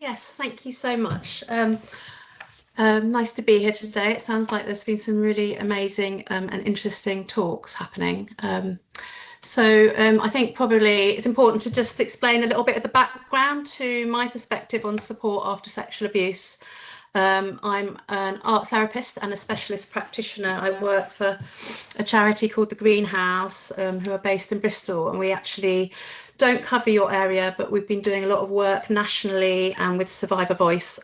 Yes, thank you so much. Nice to be here today. It sounds like there's been some really amazing and interesting talks happening. I think probably it's important to just explain a little bit of the background to my perspective on support after sexual abuse. I'm an art therapist and a specialist practitioner. I work for a charity called the Greenhouse, who are based in Bristol, and we actually don't cover your area, but we've been doing a lot of work nationally and with Survivor Voice.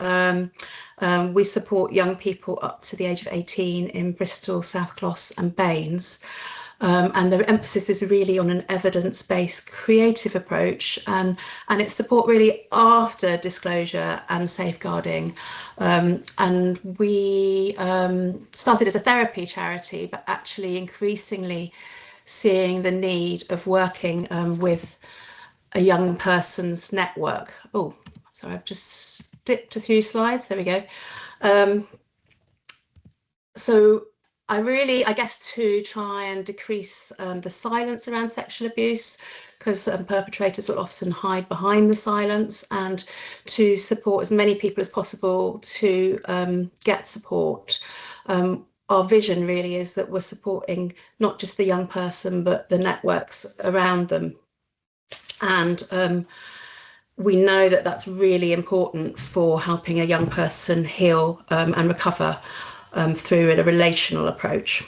We support young people up to the age of 18 in Bristol, South Gloss and Baines. And the emphasis is really on an evidence-based creative approach, and it's support really after disclosure and safeguarding. And we started as a therapy charity, but actually increasingly seeing the need of working with a young person's network. Oh, sorry, I've just dipped a few slides. There we go. So I guess to try and decrease the silence around sexual abuse, because perpetrators will often hide behind the silence, and to support as many people as possible to get support. Our vision really is that we're supporting not just the young person, but the networks around them. And we know that that's really important for helping a young person heal and recover through a relational approach,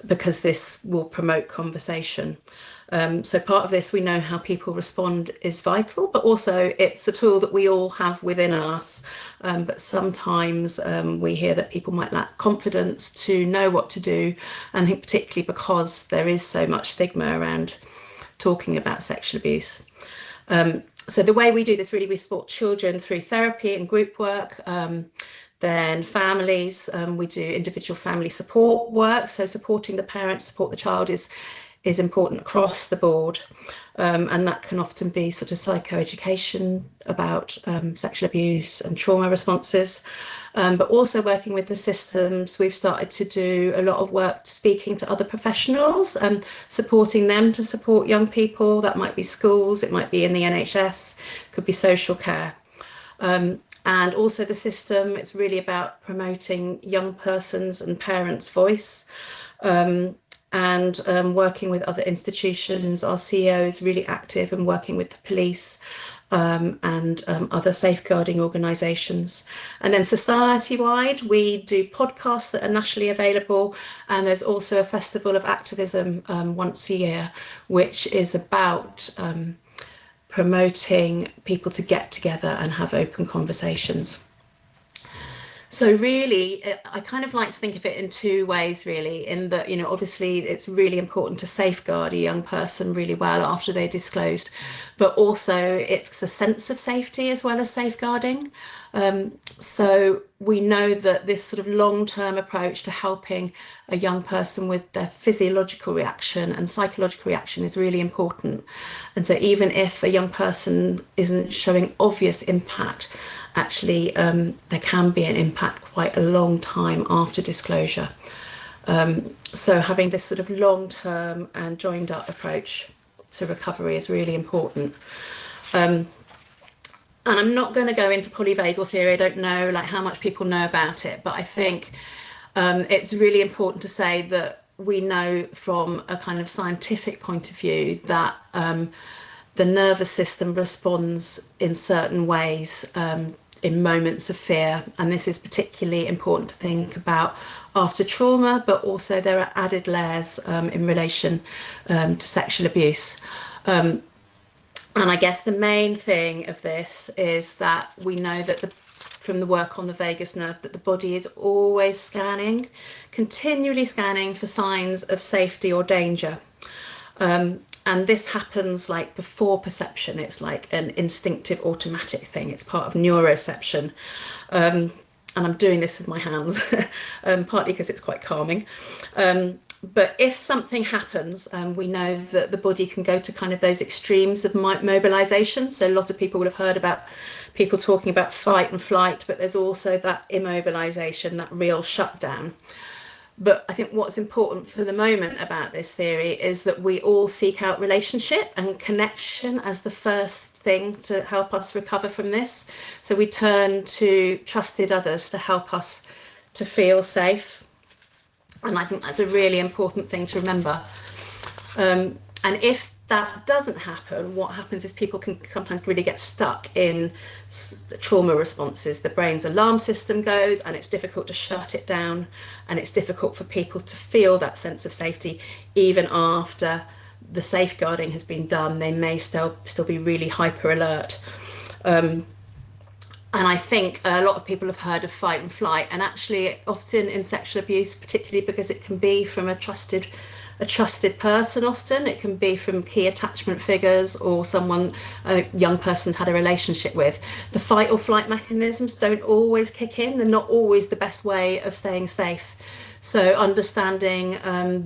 because this will promote conversation. So part of this, we know how people respond is vital, but also it's a tool that we all have within us. But sometimes we hear that people might lack confidence to know what to do, and I think particularly because there is so much stigma around talking about sexual abuse. So the way we do this, really, we support children through therapy and group work. Then families, we do individual family support work. So supporting the parents, support the child is important across the board. And that can often be sort of psychoeducation about sexual abuse and trauma responses. But also working with the systems, we've started to do a lot of work speaking to other professionals, supporting them to support young people. That might be schools, it might be in the NHS, could be social care. And also the system, it's really about promoting young persons and parents' voice, and working with other institutions. Our CEO is really active and working with the police and other safeguarding organisations. And then society-wide, we do podcasts that are nationally available, and there's also a festival of activism once a year, which is about promoting people to get together and have open conversations. So really, I kind of like to think of it in two ways, really, in that, obviously it's really important to safeguard a young person really well after they're disclosed, but also it's a sense of safety as well as safeguarding. So we know that this sort of long-term approach to helping a young person with their physiological reaction and psychological reaction is really important. And so even if a young person isn't showing obvious impact, actually there can be an impact quite a long time after disclosure. So having this sort of long-term and joined up approach to recovery is really important. And I'm not going to go into polyvagal theory. I don't know how much people know about it, but I think it's really important to say that we know from a kind of scientific point of view that the nervous system responds in certain ways in moments of fear, and this is particularly important to think about after trauma, but also there are added layers in relation to sexual abuse. And I guess the main thing of this is that we know that from the work on the vagus nerve, that the body is always scanning, continually scanning for signs of safety or danger. And this happens before perception. It's like an instinctive automatic thing. It's part of neuroception. And I'm doing this with my hands, partly because it's quite calming. But if something happens, we know that the body can go to kind of those extremes of mobilization. So a lot of people would have heard about people talking about fight and flight, but there's also that immobilization, that real shutdown. But I think what's important for the moment about this theory is that we all seek out relationship and connection as the first thing to help us recover from this. So we turn to trusted others to help us to feel safe. And I think that's a really important thing to remember. And if that doesn't happen, what happens is people can sometimes really get stuck in trauma responses. The brain's alarm system goes and it's difficult to shut it down, and it's difficult for people to feel that sense of safety even after the safeguarding has been done. They may still be really hyper alert. And I think a lot of people have heard of fight and flight, and actually often in sexual abuse, particularly because it can be from a trusted person, often it can be from key attachment figures or someone a young person's had a relationship with, the fight or flight mechanisms don't always kick in. They're not always the best way of staying safe. So understanding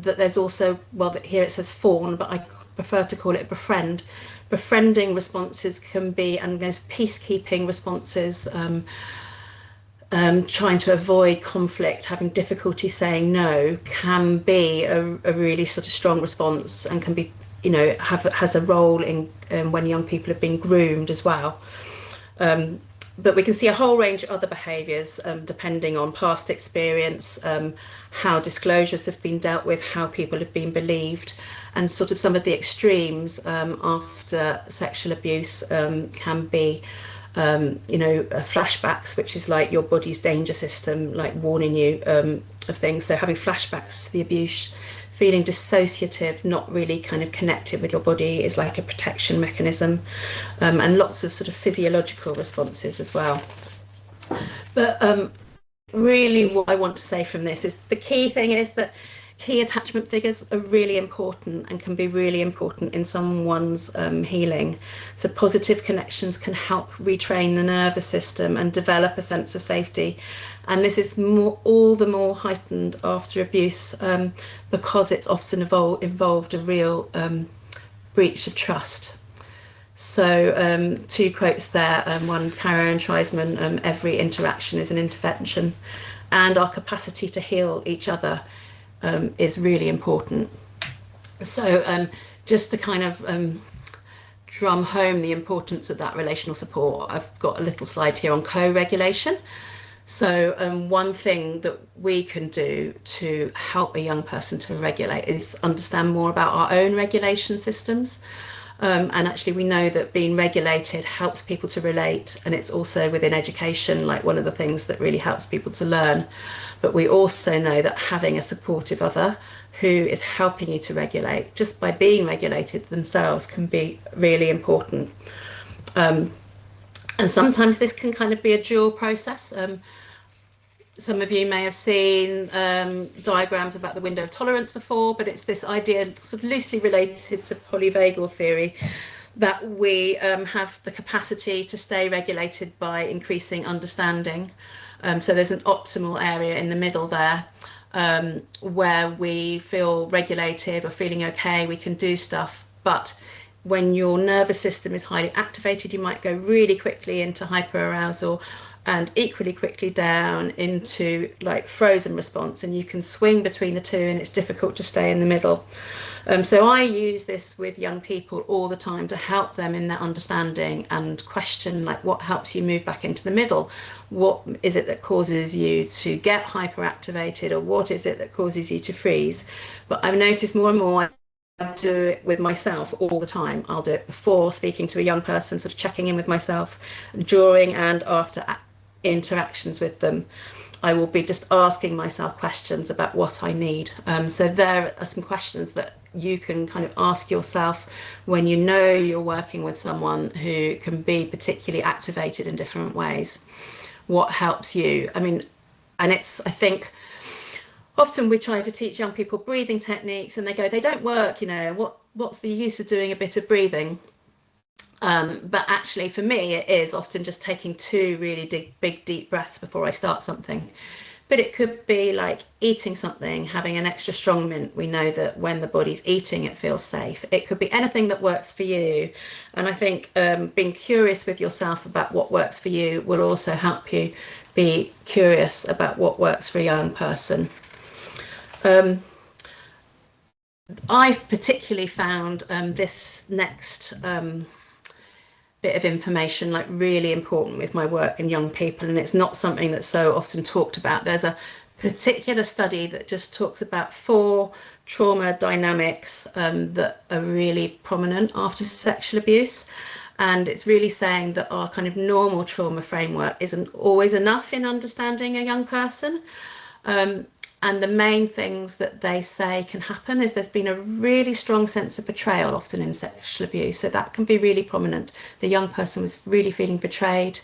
that there's also, well, here it says fawn, but I prefer to call it befriending responses can be, and there's peacekeeping responses, trying to avoid conflict, having difficulty saying no, can be a really sort of strong response, and can be, you know, has a role in when young people have been groomed as well. But we can see a whole range of other behaviours depending on past experience, how disclosures have been dealt with, how people have been believed, and sort of some of the extremes after sexual abuse can be, you know, flashbacks, which is like your body's danger system, like warning you of things. So having flashbacks to the abuse, feeling dissociative, not really kind of connected with your body, is like a protection mechanism, and lots of sort of physiological responses as well. But really what I want to say from this is the key thing is that key attachment figures are really important and can be really important in someone's healing. So positive connections can help retrain the nervous system and develop a sense of safety. And this is all the more heightened after abuse because it's often involved a real breach of trust. So 2 quotes there, one Karen Treisman, every interaction is an intervention, and our capacity to heal each other is really important. So just to kind of drum home the importance of that relational support, I've got a little slide here on co-regulation. So one thing that we can do to help a young person to regulate is understand more about our own regulation systems. And actually we know that being regulated helps people to relate, and it's also within education like one of the things that really helps people to learn. But we also know that having a supportive other who is helping you to regulate just by being regulated themselves can be really important. And sometimes this can kind of be a dual process. Some of you may have seen diagrams about the window of tolerance before, but it's this idea sort of loosely related to polyvagal theory that we have the capacity to stay regulated by increasing understanding. So there's an optimal area in the middle there where we feel regulated, we're feeling okay, we can do stuff. But when your nervous system is highly activated, you might go really quickly into hyperarousal and equally quickly down into like frozen response, and you can swing between the two, and it's difficult to stay in the middle. So I use this with young people all the time to help them in their understanding and question like what helps you move back into the middle. What is it that causes you to get hyperactivated, or what is it that causes you to freeze? But I've noticed more and more I do it with myself all the time. I'll do it before speaking to a young person, sort of checking in with myself, during and after interactions with them. I will be just asking myself questions about what I need. So there are some questions that you can kind of ask yourself when you know you're working with someone who can be particularly activated in different ways. What helps you? I mean, and it's, I think, often we try to teach young people breathing techniques and they go, they don't work, you know, what's the use of doing a bit of breathing? But actually for me, it is often just taking 2 really big, deep breaths before I start something. But it could be like eating something, having an extra strong mint. We know that when the body's eating, it feels safe. It could be anything that works for you. And I think being curious with yourself about what works for you will also help you be curious about what works for a young person. I've particularly found this next bit of information, like really important with my work in young people, and it's not something that's so often talked about. There's a particular study that just talks about 4 trauma dynamics that are really prominent after sexual abuse. And it's really saying that our kind of normal trauma framework isn't always enough in understanding a young person. And the main things that they say can happen is there's been a really strong sense of betrayal often in sexual abuse. So that can be really prominent. The young person was really feeling betrayed.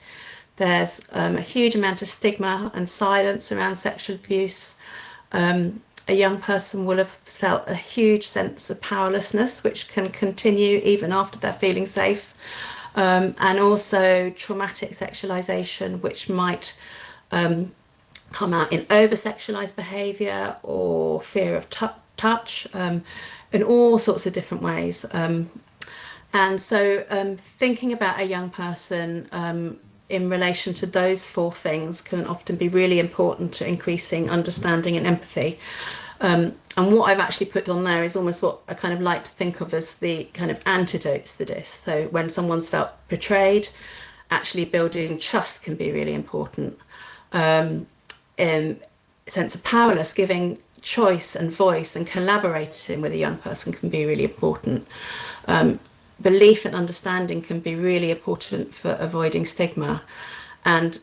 There's a huge amount of stigma and silence around sexual abuse. A young person will have felt a huge sense of powerlessness, which can continue even after they're feeling safe. And also traumatic sexualization, which might come out in over-sexualized behaviour or fear of touch in all sorts of different ways. And so thinking about a young person in relation to those 4 things can often be really important to increasing understanding and empathy. And what I've actually put on there is almost what I kind of like to think of as the kind of antidotes to this. So when someone's felt betrayed, actually building trust can be really important. Sense of powerless, giving choice and voice and collaborating with a young person can be really important. Belief and understanding can be really important for avoiding stigma, and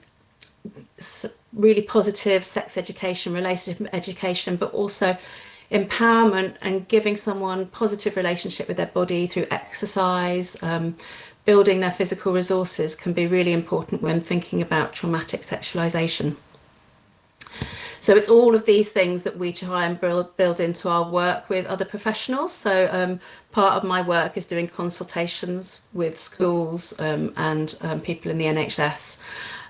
really positive sex education, relationship education, but also empowerment and giving someone positive relationship with their body through exercise, building their physical resources can be really important when thinking about traumatic sexualization. So it's all of these things that we try and build into our work with other professionals. So part of my work is doing consultations with schools and people in the NHS.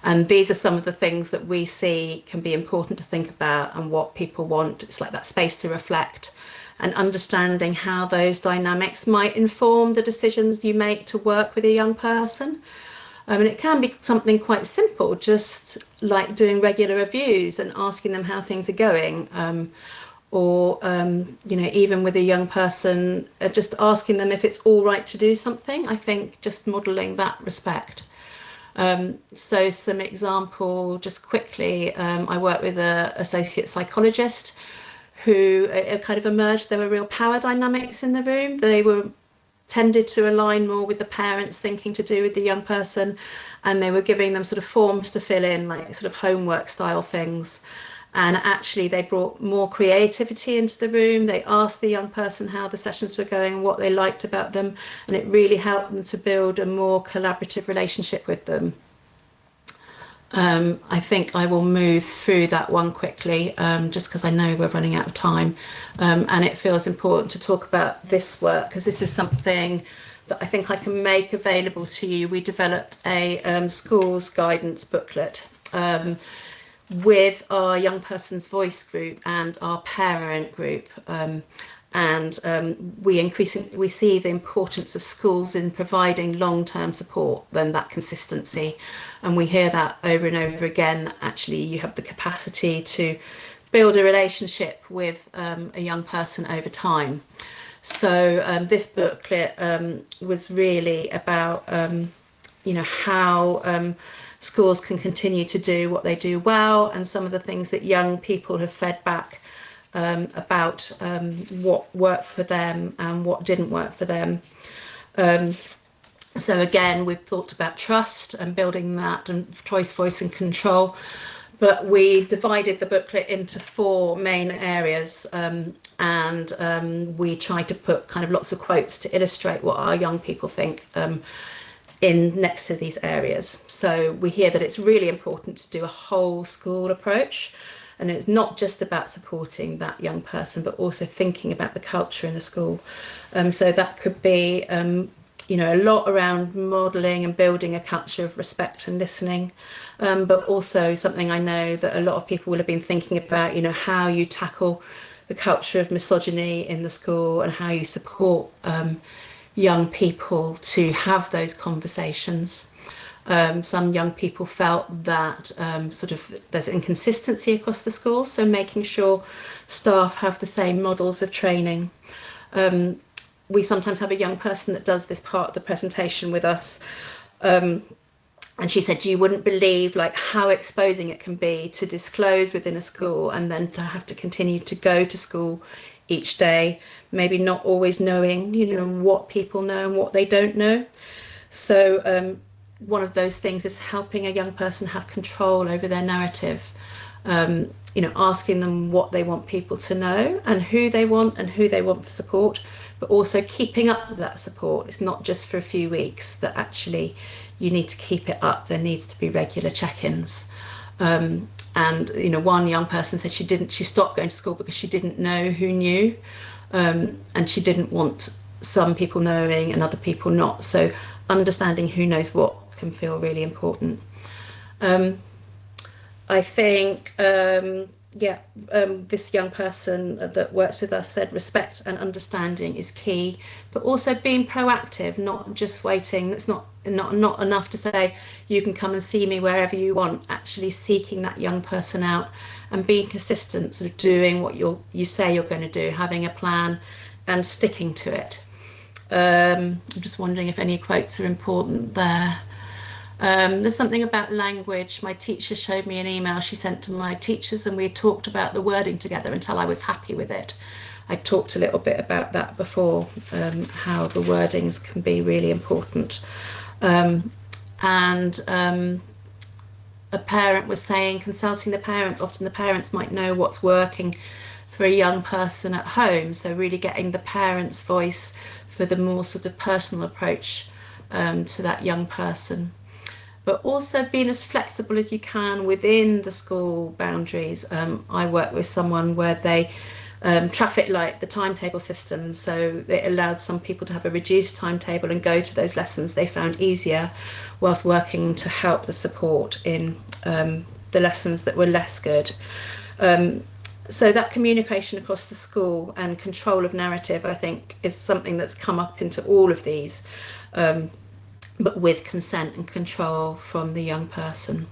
And these are some of the things that we see can be important to think about and what people want. It's like that space to reflect and understanding how those dynamics might inform the decisions you make to work with a young person. And it can be something quite simple, just like doing regular reviews and asking them how things are going. Or, you know, even with a young person, just asking them if it's all right to do something. I think just modelling that respect. So some example, just quickly, I work with an associate psychologist who kind of emerged, there were real power dynamics in the room. They were tended to align more with the parents thinking to do with the young person, and they were giving them sort of forms to fill in, like sort of homework style things. And actually they brought more creativity into the room. They asked the young person how the sessions were going and what they liked about them, and it really helped them to build a more collaborative relationship with them. I think I will move through that one quickly, just because I know we're running out of time, and it feels important to talk about this work because this is something that I think I can make available to you. We developed a schools guidance booklet with our young person's voice group and our parent group, and we see the importance of schools in providing long-term support, then that consistency, and we hear that over and over again. Actually, you have the capacity to build a relationship with a young person over time. So this booklet was really about you know, how schools can continue to do what they do well, and some of the things that young people have fed back about what worked for them and what didn't work for them. So again, we've thought about trust and building that, and choice, voice and control, but we divided the booklet into 4 main areas, and we tried to put kind of lots of quotes to illustrate what our young people think in next to these areas. So we hear that it's really important to do a whole school approach, and it's not just about supporting that young person, but also thinking about the culture in a school. So that could be, you know, a lot around modelling and building a culture of respect and listening, but also something I know that a lot of people will have been thinking about, you know, how you tackle the culture of misogyny in the school and how you support young people to have those conversations. Some young people felt that sort of there's inconsistency across the school, so making sure staff have the same models of training. We sometimes have a young person that does this part of the presentation with us, And she said you wouldn't believe like how exposing it can be to disclose within a school and then to have to continue to go to school each day, maybe not always knowing, what people know and what they don't know. So one of those things is helping a young person have control over their narrative, asking them what they want people to know and who they want for support, but also keeping up with that support. It's not just for a few weeks, that actually you need to keep it up. There needs to be regular check-ins. And one young person said she stopped going to school because she didn't know who knew, and she didn't want some people knowing and other people not. So understanding who knows what can feel really important. I think this young person that works with us said respect and understanding is key, but also being proactive, not just waiting. It's not enough to say you can come and see me wherever you want. Actually seeking that young person out and being consistent, sort of doing what you say you're going to do, having a plan and sticking to it. I'm just wondering if any quotes are important there. There's something about language. My teacher showed me an email she sent to my teachers, and we talked about the wording together until I was happy with it. I talked a little bit about that before, how the wordings can be really important. A parent was saying, consulting the parents, often the parents might know what's working for a young person at home. So really getting the parent's voice for the more sort of personal approach to that young person. But also being as flexible as you can within the school boundaries. I work with someone where they traffic light the timetable system, so it allowed some people to have a reduced timetable and go to those lessons they found easier, whilst working to help the support in the lessons that were less good. So that communication across the school and control of narrative, I think, is something that's come up into all of these. But with consent and control from the young person.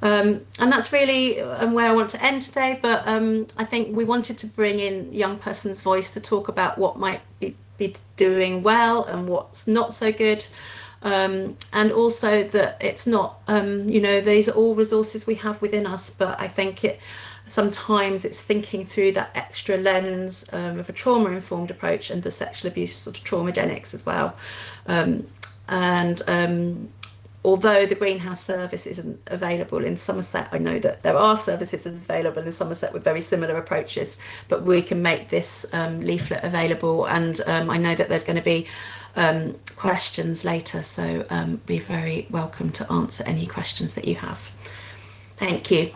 And that's really where I want to end today, but I think we wanted to bring in young person's voice to talk about what might be doing well and what's not so good, and also that it's not, these are all resources we have within us, but I think sometimes it's thinking through that extra lens of a trauma-informed approach and the sexual abuse sort of traumagenics as well. Although the greenhouse service isn't available in Somerset, I know that there are services available in Somerset with very similar approaches, but we can make this leaflet available, and I know that there's going to be questions later, so be very welcome to answer any questions that you have. Thank you.